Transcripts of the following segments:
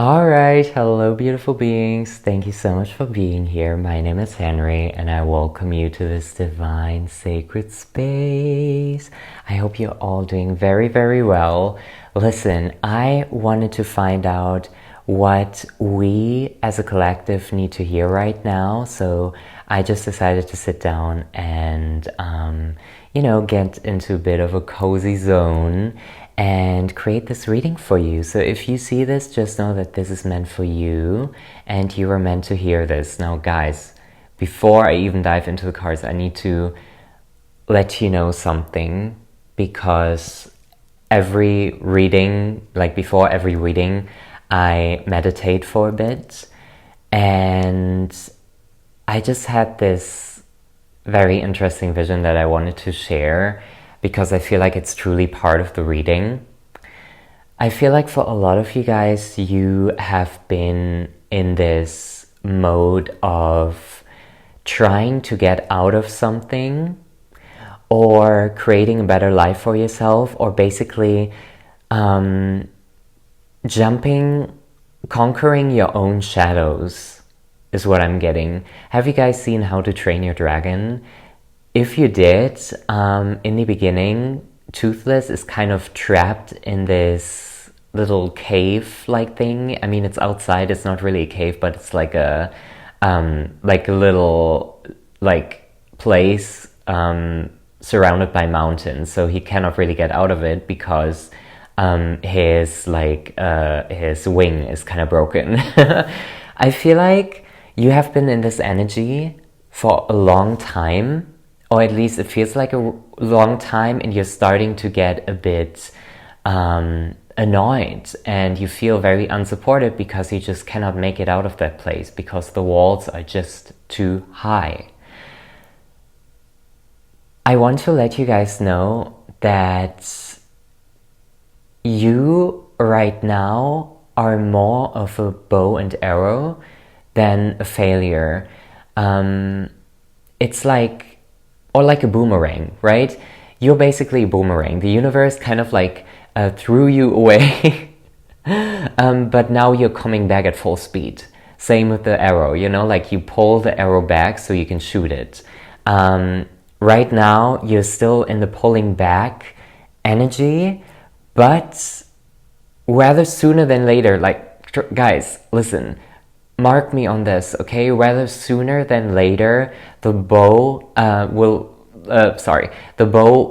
All right, hello, beautiful beings. Thank you so much for being here. My name is Henry, and I welcome you to this divine, sacred space. I hope you're all doing very, very well. Listen, I wanted to find out what we as a collective need to hear right now, so I just decided to sit down and, get into a bit of a cozy zone and create this reading for you. So if you see this, just know that this is meant for you and you are meant to hear this. Now, guys, before I even dive into the cards, I need to let you know something, because every reading, like before every reading, I meditate for a bit, and I just had this very interesting vision that I wanted to share, because I feel like it's truly part of the reading. I feel like for a lot of you guys, you have been in this mode of trying to get out of something or creating a better life for yourself, or basically conquering your own shadows is what I'm getting. Have you guys seen How to Train Your Dragon? If you did, in the beginning, Toothless is kind of trapped in this little cave-like thing. I mean, it's outside, it's not really a cave, but it's like a little place surrounded by mountains. So he cannot really get out of it because his wing is kind of broken. I feel like you have been in this energy for a long time, or at least it feels like a long time, and you're starting to get a bit annoyed, and you feel very unsupported because you just cannot make it out of that place because the walls are just too high. I want to let you guys know that you right now are more of a bow and arrow than a failure. It's like a boomerang, right? You're basically a boomerang. The universe kind of threw you away, but now you're coming back at full speed. Same with the arrow, you pull the arrow back so you can shoot it. Right now, you're still in the pulling back energy, but rather sooner than later, guys, listen, mark me on this, okay? Rather sooner than later, the bow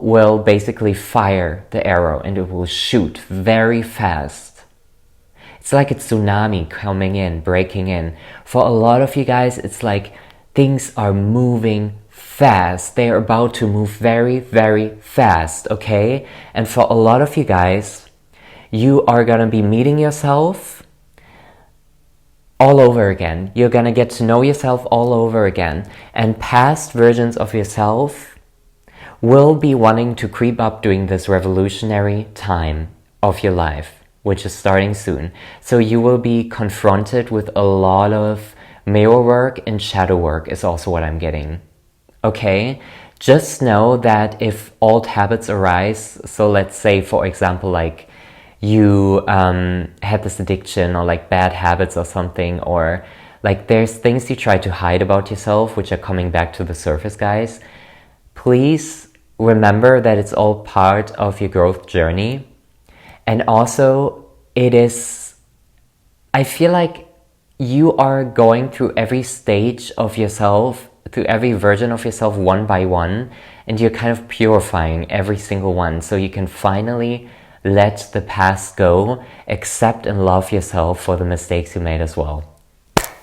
will basically fire the arrow, and it will shoot very fast. It's like a tsunami coming in, breaking in. For a lot of you guys, it's like things are moving fast. They are about to move very, very fast, okay? And for a lot of you guys, you are gonna be meeting yourself all over again. You're gonna get to know yourself all over again. And past versions of yourself will be wanting to creep up during this revolutionary time of your life, which is starting soon. So you will be confronted with a lot of mirror work and shadow work is also what I'm getting. Okay? Just know that if old habits arise, so let's say, for example, you had this addiction or bad habits or something, or there's things you try to hide about yourself which are coming back to the surface, guys. Please remember that it's all part of your growth journey. And also, I feel like you are going through every stage of yourself, through every version of yourself one by one, and you're kind of purifying every single one so you can finally let the past go, accept and love yourself for the mistakes you made as well.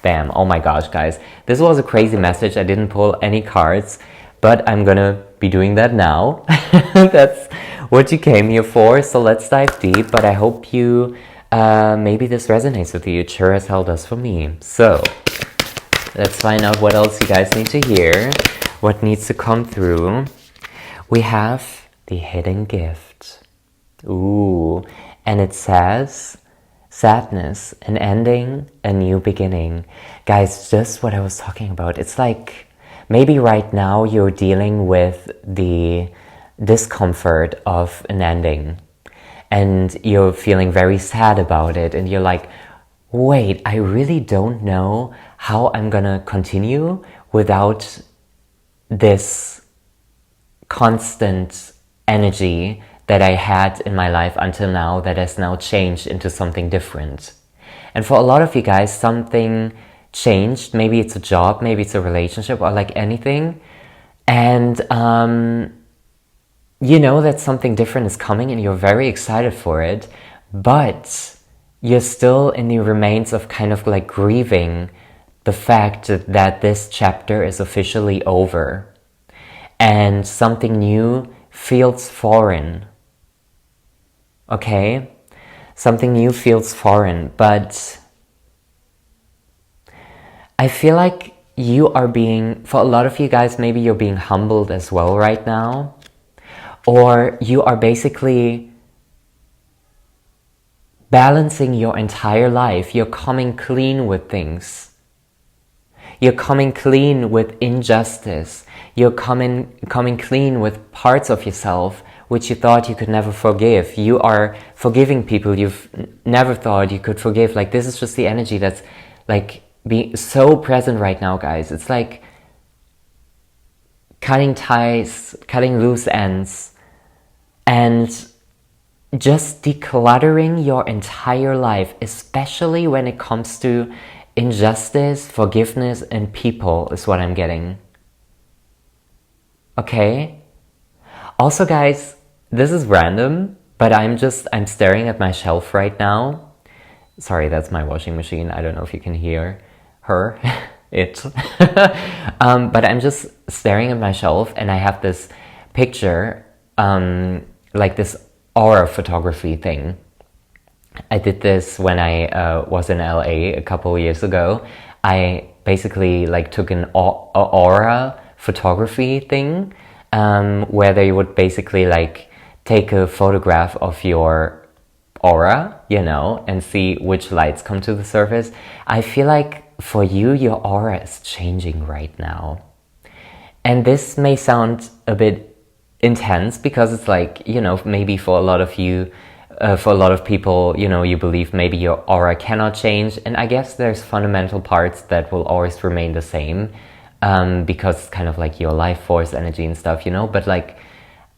Bam. Oh my gosh, guys. This was a crazy message. I didn't pull any cards, but I'm gonna be doing that now. That's what you came here for, so let's dive deep. But I hope maybe this resonates with you. It sure as hell does for me. So let's find out what else you guys need to hear, what needs to come through. We have the hidden gift. Ooh, and it says sadness, an ending, a new beginning. Guys, just what I was talking about. It's like maybe right now you're dealing with the discomfort of an ending, and you're feeling very sad about it, and you're like, wait, I really don't know how I'm gonna continue without this constant energy that I had in my life until now that has now changed into something different. And for a lot of you guys, something changed. Maybe it's a job, maybe it's a relationship, or like anything. And you know that something different is coming and you're very excited for it, but you're still in the remains of kind of like grieving the fact that this chapter is officially over and something new feels foreign. Okay? Something new feels foreign, but I feel like you are being, for a lot of you guys, maybe you're being humbled as well right now, or you are basically balancing your entire life. You're coming clean with things. You're coming clean with injustice. You're coming clean with parts of yourself which you thought you could never forgive. You are forgiving people you've never thought you could forgive. Like, this is just the energy that's like being so present right now, guys. It's like cutting ties, cutting loose ends, and just decluttering your entire life, especially when it comes to injustice, forgiveness, and people is what I'm getting. Okay? Also, guys, this is random, but I'm staring at my shelf right now. Sorry, that's my washing machine. I don't know if you can hear her, it. But I'm just staring at my shelf and I have this picture, like this aura photography thing. I did this when I was in LA a couple of years ago. I basically like took an aura photography thing, where they would basically like take a photograph of your aura, you know, and see which lights come to the surface. I feel like for you, your aura is changing right now. And this may sound a bit intense because it's like, you know, maybe for a lot of you, for a lot of people, you know, you believe maybe your aura cannot change. And I guess there's fundamental parts that will always remain the same, because it's kind of like your life force energy and stuff, you know. But like,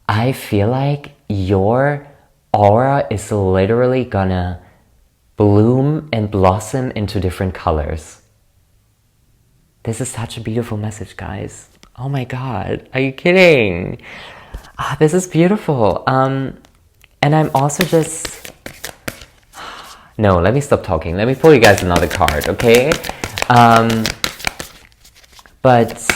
I feel like your aura is literally gonna bloom and blossom into different colors. This is such a beautiful message, guys. Oh my God, are you kidding? This is beautiful. And I'm also just... No, let me stop talking. Let me pull you guys another card, okay? But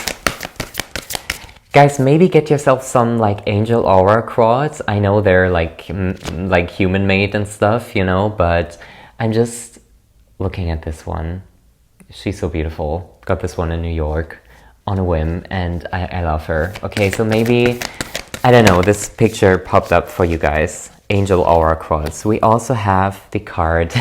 guys, maybe get yourself some like angel aura quartz. I know they're like human made and stuff, you know, but I'm just looking at this one. She's so beautiful. Got this one in New York on a whim, and I love her. Okay, so maybe, I don't know, this picture popped up for you guys. Angel aura quartz. We also have the card.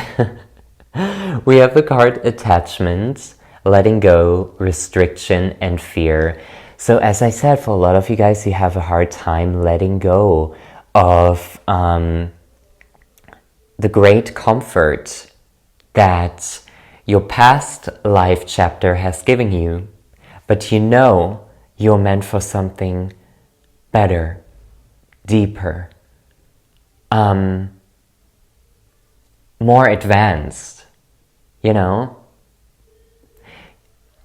We have the card attachment, letting go, restriction, and fear. So as I said, for a lot of you guys, you have a hard time letting go of the great comfort that your past life chapter has given you. But you know you're meant for something better, deeper, more advanced, you know?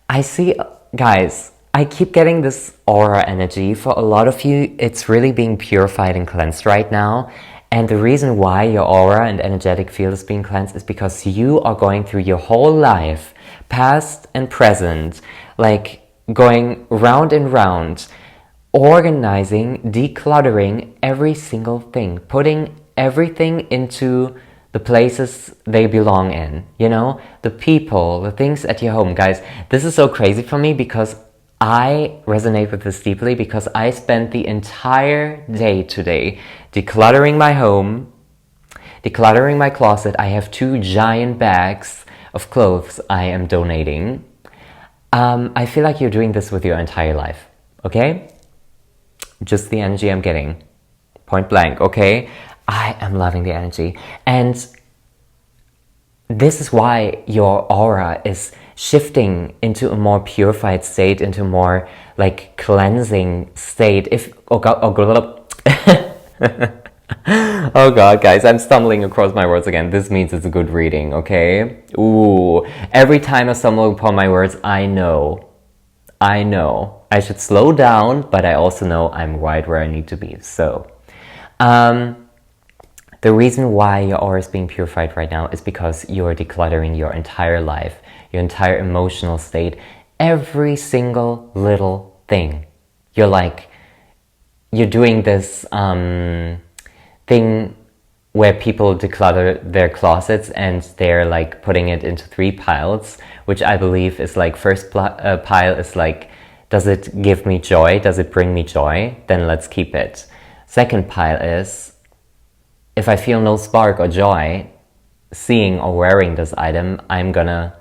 I see, guys, I keep getting this aura energy. For a lot of you, it's really being purified and cleansed right now. And the reason why your aura and energetic field is being cleansed is because you are going through your whole life, past and present, like going round and round, organizing, decluttering every single thing, putting everything into the places they belong in, you know, the people, the things at your home. Guys, this is so crazy for me because I resonate with this deeply, because I spent the entire day today decluttering my home, decluttering my closet. I have 2 giant bags of clothes I am donating. I feel like you're doing this with your entire life, okay? Just the energy I'm getting, point blank, okay? I am loving the energy. And this is why your aura is shifting into a more purified state, into a more like cleansing state. If oh god, oh god, guys, I'm stumbling across my words again. This means it's a good reading, okay? Ooh, every time I stumble upon my words, I know I should slow down, but I also know I'm right where I need to be. So the reason why your aura is being purified right now is because you're decluttering your entire life, your entire emotional state, every single little thing. You're doing this thing where people declutter their closets and they're like putting it into 3 piles, which I believe is like first pile is like, does it give me joy? Does it bring me joy? Then let's keep it. Second pile is, if I feel no spark or joy seeing or wearing this item, I'm gonna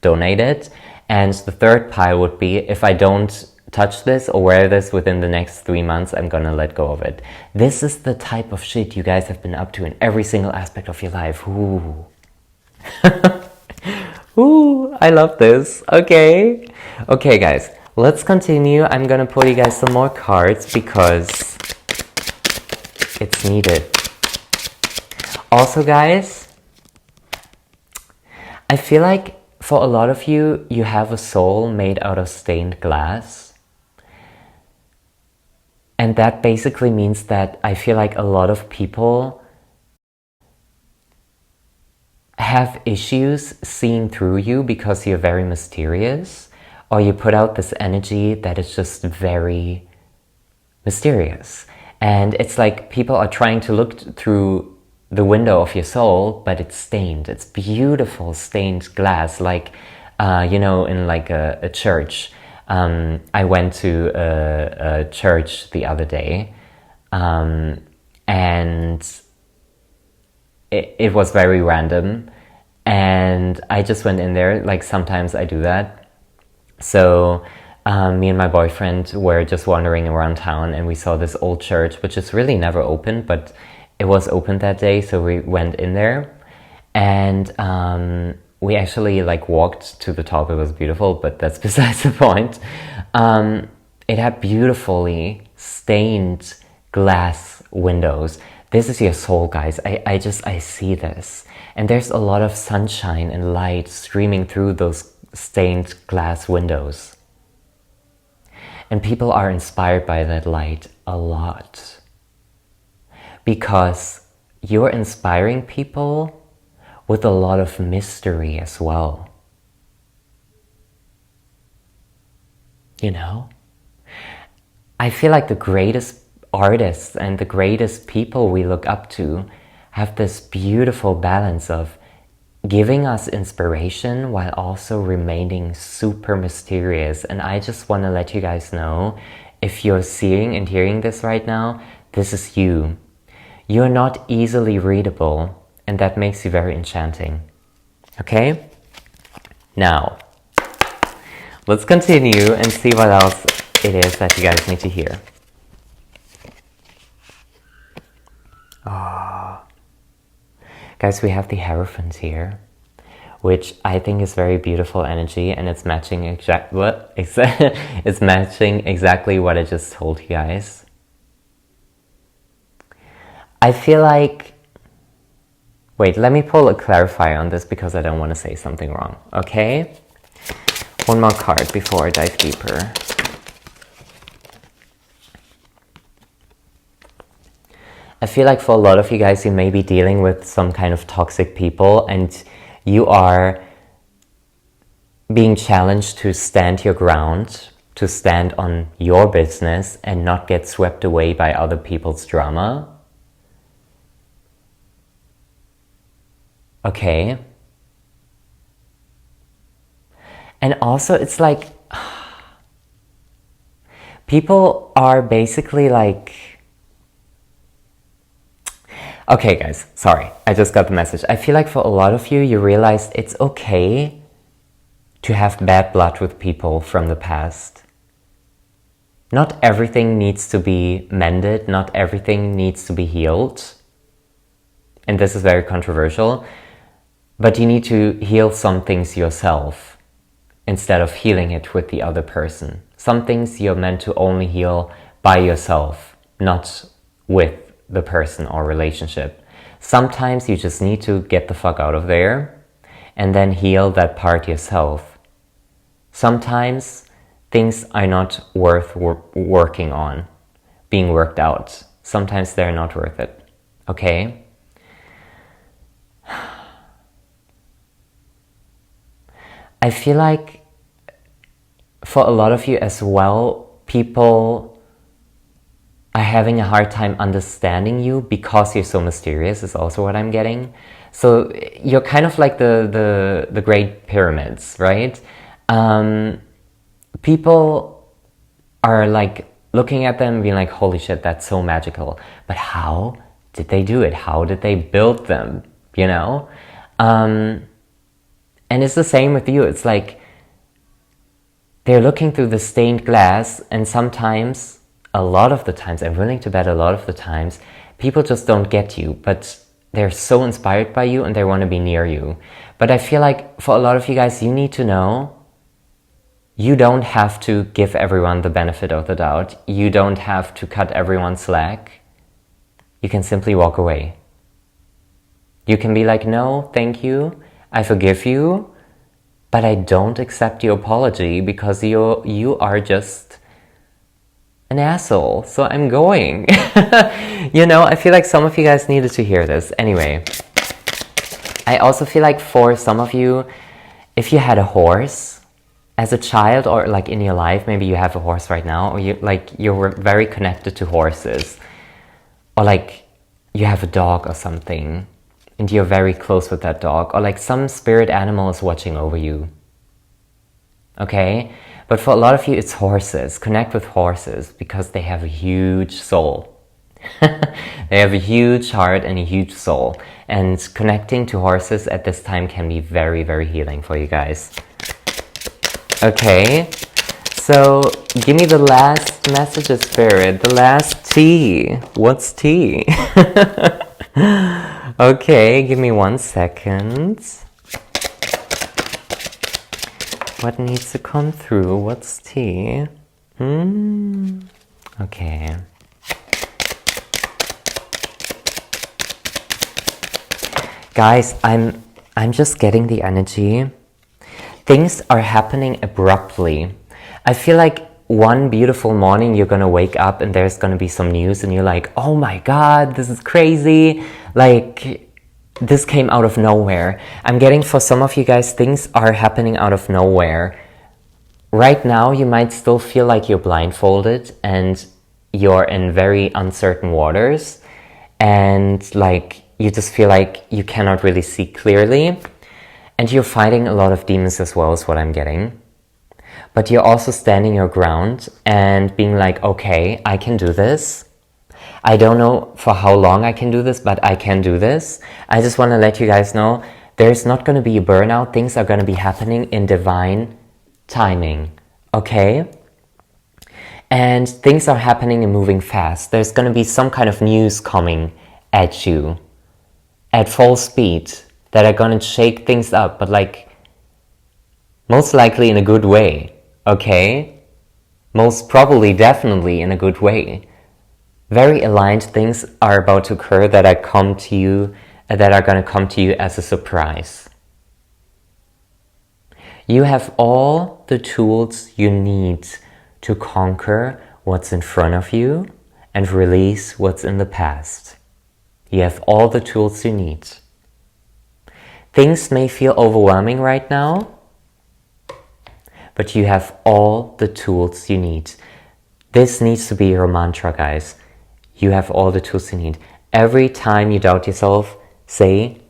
donate it. And the third pile would be, if I don't touch this or wear this within the next 3 months, I'm gonna let go of it. This is the type of shit you guys have been up to in every single aspect of your life. Ooh. Ooh, I love this. Okay. Okay, guys, let's continue. I'm gonna pull you guys some more cards because it's needed. Also, guys, I feel like for a lot of you, you have a soul made out of stained glass. And that basically means that I feel like a lot of people have issues seeing through you because you're very mysterious, or you put out this energy that is just very mysterious. And it's like people are trying to look through the window of your soul, but it's stained. It's beautiful stained glass, like, you know, in like a church. I went to a church the other day, and it was very random, and I just went in there, like sometimes I do that. So me and my boyfriend were just wandering around town, and we saw this old church, which is really never open, but it was open that day, so we went in there, and we actually like walked to the top. It was beautiful, but that's besides the point. It had beautifully stained glass windows. This is your soul, guys. I see this. And there's a lot of sunshine and light streaming through those stained glass windows. And people are inspired by that light a lot. Because you're inspiring people with a lot of mystery as well. You know? I feel like the greatest artists and the greatest people we look up to have this beautiful balance of giving us inspiration while also remaining super mysterious. And I just want to let you guys know, if you're seeing and hearing this right now, this is you. You're not easily readable, and that makes you very enchanting. Okay? Now, let's continue and see what else it is that you guys need to hear. Oh. Guys, we have the Hierophant here, which I think is very beautiful energy, and it's matching it's matching exactly what I just told you guys. I feel like... Wait, let me pull a clarifier on this because I don't want to say something wrong, okay? One more card before I dive deeper. I feel like for a lot of you guys, you may be dealing with some kind of toxic people, and you are being challenged to stand your ground, to stand on your business and not get swept away by other people's drama. Okay. And also it's like, people are basically like... Okay guys, sorry, I just got the message. I feel like for a lot of you, you realized it's okay to have bad blood with people from the past. Not everything needs to be mended, not everything needs to be healed. And this is very controversial. But you need to heal some things yourself instead of healing it with the other person. Some things you're meant to only heal by yourself, not with the person or relationship. Sometimes you just need to get the fuck out of there and then heal that part yourself. Sometimes things are not worth working on, being worked out. Sometimes they're not worth it, okay? I feel like for a lot of you as well, people are having a hard time understanding you because you're so mysterious is also what I'm getting. So you're kind of like the Great Pyramids, right? People are like looking at them and being like, holy shit, that's so magical. But how did they do it? How did they build them? You know? And it's the same with you. It's like they're looking through the stained glass, and sometimes, a lot of the times, I'm willing to bet a lot of the times, people just don't get you, but they're so inspired by you and they want to be near you. But I feel like for a lot of you guys, you need to know you don't have to give everyone the benefit of the doubt. You don't have to cut everyone slack. You can simply walk away. You can be like, no, thank you. I forgive you, but I don't accept your apology because you are just an asshole. So I'm going. You know, I feel like some of you guys needed to hear this. Anyway, I also feel like for some of you, if you had a horse as a child or like in your life, maybe you have a horse right now, or you were very connected to horses, or like you have a dog or something, and you're very close with that dog, or like some spirit animal is watching over you. Okay? But for a lot of you, it's horses. Connect with horses because they have a huge soul. They have a huge heart and a huge soul. And connecting to horses at this time can be very, very healing for you guys. Okay? So, give me the last message of spirit. The last tea. What's tea? Okay, give me 1 second. What needs to come through? What's tea? Okay. Guys, I'm just getting the energy. Things are happening abruptly. I feel like one beautiful morning you're gonna wake up and there's gonna be some news and you're like, oh my god, this is crazy. Like, this came out of nowhere. I'm getting for some of you guys, things are happening out of nowhere. Right now, you might still feel like you're blindfolded and you're in very uncertain waters. And like, you just feel like you cannot really see clearly. And you're fighting a lot of demons as well, is what I'm getting. But you're also standing your ground and being like, okay, I can do this. I don't know for how long I can do this, but I can do this. I just want to let you guys know there's not going to be a burnout. Things are going to be happening in divine timing, okay? And things are happening and moving fast. There's going to be some kind of news coming at you at full speed that are going to shake things up, but like most likely in a good way, okay? Most probably, definitely in a good way. Very aligned things are about to occur that are going to come to you as a surprise. You have all the tools you need to conquer what's in front of you and release what's in the past. You have all the tools you need. Things may feel overwhelming right now, but you have all the tools you need. This needs to be your mantra, guys. You have all the tools you need. Every time you doubt yourself, say,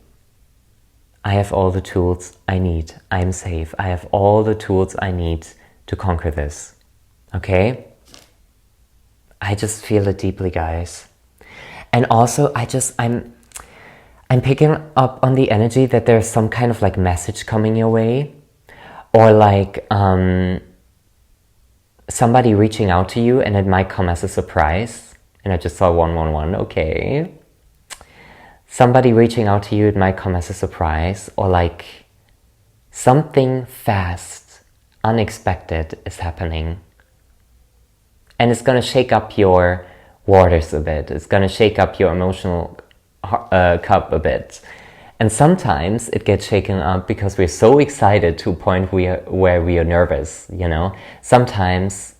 I have all the tools I need. I'm safe. I have all the tools I need to conquer this. Okay? I just feel it deeply, guys. And also, I'm picking up on the energy that there's some kind of like message coming your way. Or like somebody reaching out to you and it might come as a surprise. And I just saw 111, okay. somebody reaching out to you, it might come as a surprise, or like something fast, unexpected is happening. And it's going to shake up your waters a bit. It's going to shake up your emotional cup a bit. And sometimes it gets shaken up because we're so excited to a point where we are nervous, you know? Sometimes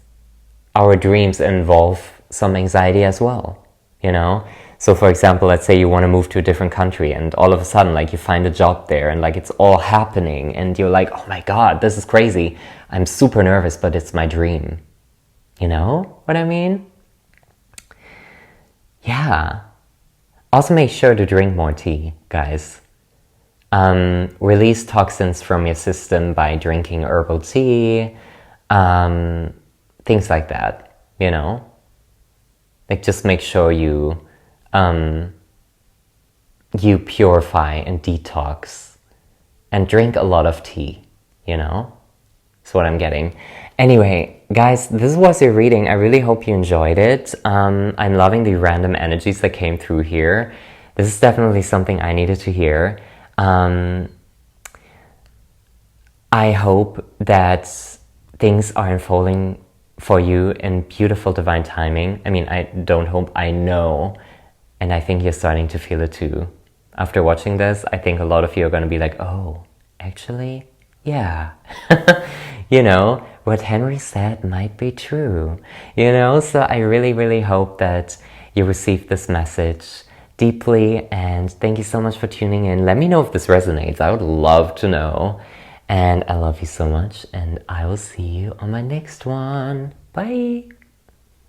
our dreams involve some anxiety as well, you know? So for example, let's say you want to move to a different country and all of a sudden like you find a job there and like it's all happening and you're like, oh my God, this is crazy. I'm super nervous, but it's my dream. You know what I mean? Yeah. Also make sure to drink more tea, guys. Release toxins from your system by drinking herbal tea, things like that, you know? Like just make sure you purify and detox and drink a lot of tea, you know? That's what I'm getting. Anyway, guys, this was your reading. I really hope you enjoyed it. I'm loving the random energies that came through here. This is definitely something I needed to hear. I hope that things are unfolding for you in beautiful divine timing. I mean, I don't hope, I know, and I think you're starting to feel it too. After watching this, I think a lot of you are going to be like, oh, actually, yeah. You know, what Henry said might be true, you know? So I really, really hope that you received this message deeply, and thank you so much for tuning in. Let me know if this resonates. I would love to know. And I love you so much, and I will see you on my next one. Bye!